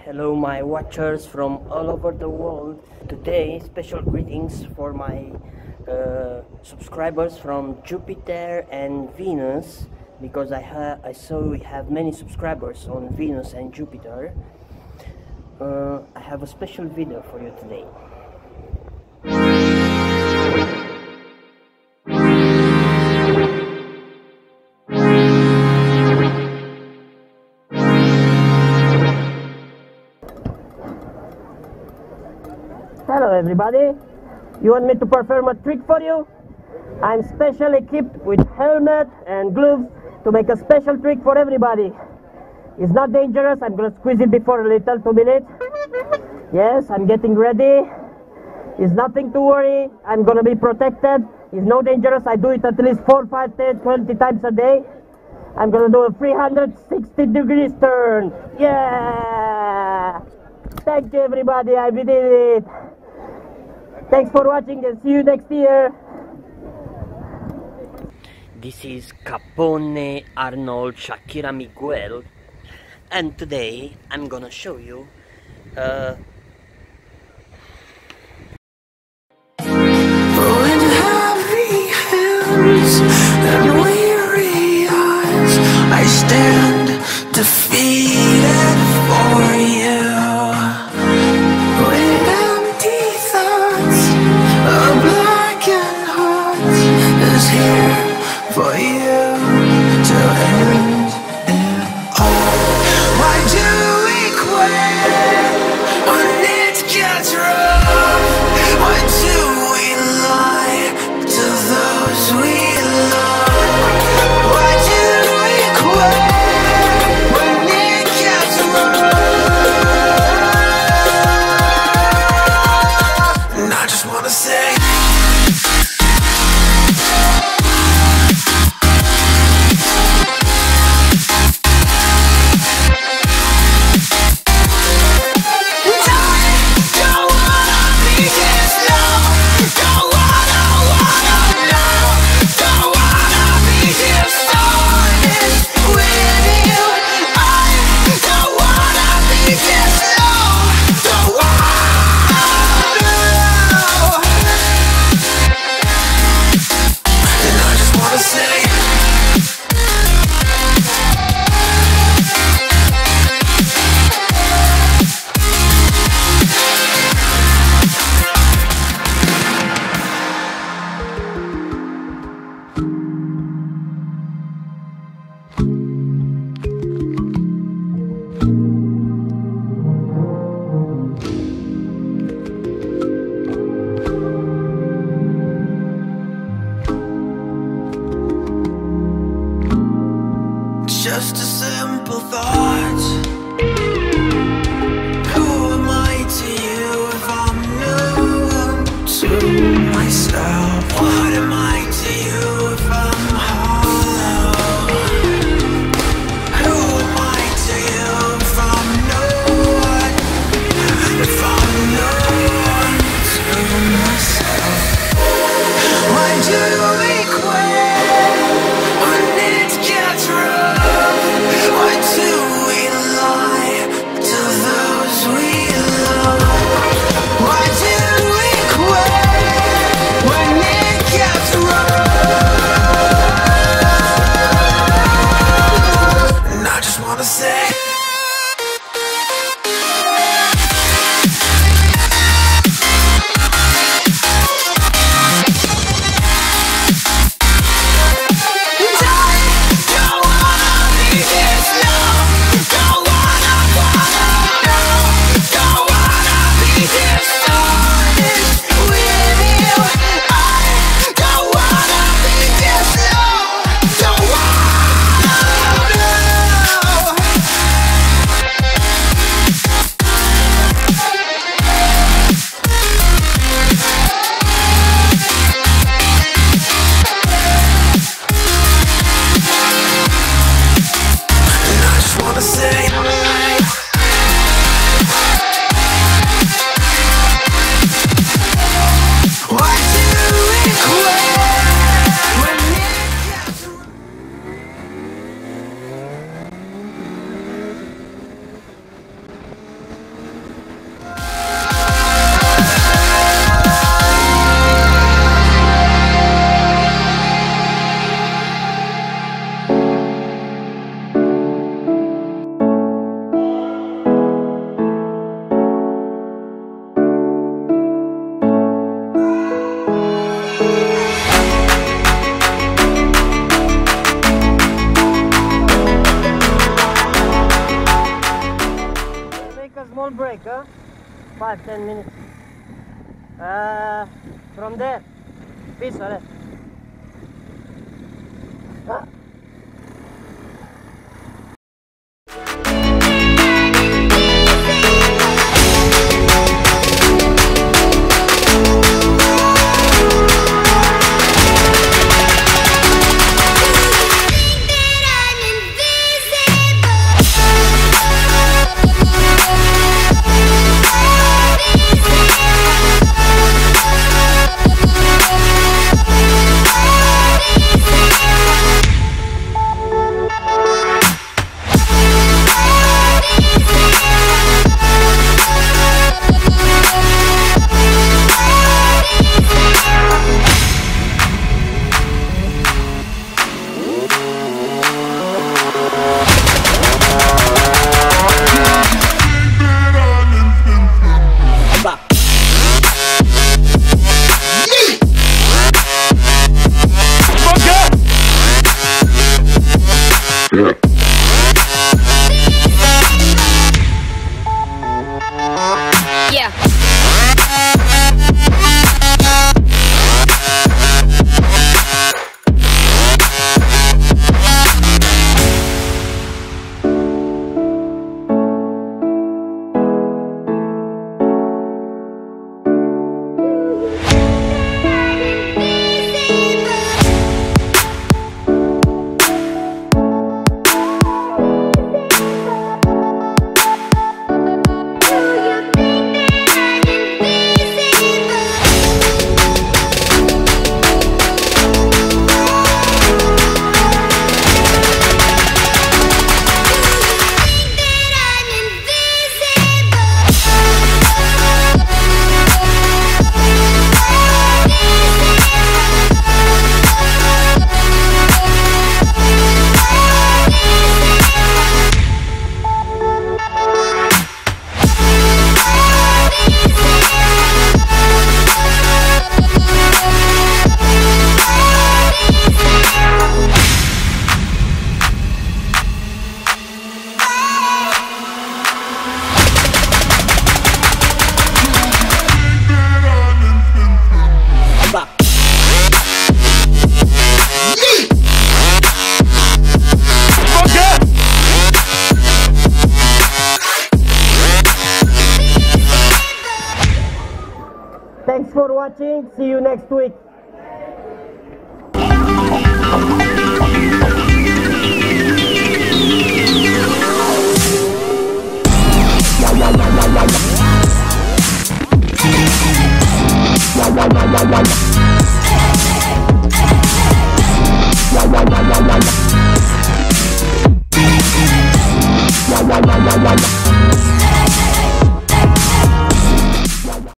Hello my watchers from all over the world. Today special greetings for my subscribers from Jupiter and Venus, because I saw we have many subscribers on Venus and Jupiter. I have a special video for you today. Hello everybody, you want me to perform a trick for you? I'm specially equipped with helmet and gloves to make a special trick for everybody. It's not dangerous. I'm gonna squeeze it before a little, 2 minutes. Yes, I'm getting ready. It's nothing to worry. I'm gonna be protected. It's no dangerous. I do it at least 4, 5, 10, 20 times a day. I'm gonna do a 360 degrees turn. Yeah! Thank you everybody, I did it. Thanks for watching and see you next year. This is Capone Arnold Shakira Miguel, and today I'm gonna show you When heavy hands and weary eyes, I stand defeated for you. With empty thoughts, a blackened heart is here for you to end it all. Why do we quit when it gets rough? Why do we lie to those we love? Why do we quit when it gets rough? And I just wanna say, just a simple thought. Who am I to you if I'm new to myself? What am I to you if I'm hollow? Who am I to you if I'm no one? If I'm no one to myself? Why do we quit when it gets rough? Why do we small break, huh? 5-10 minutes. From there. Peace, alright. Thanks for watching. See you next week. La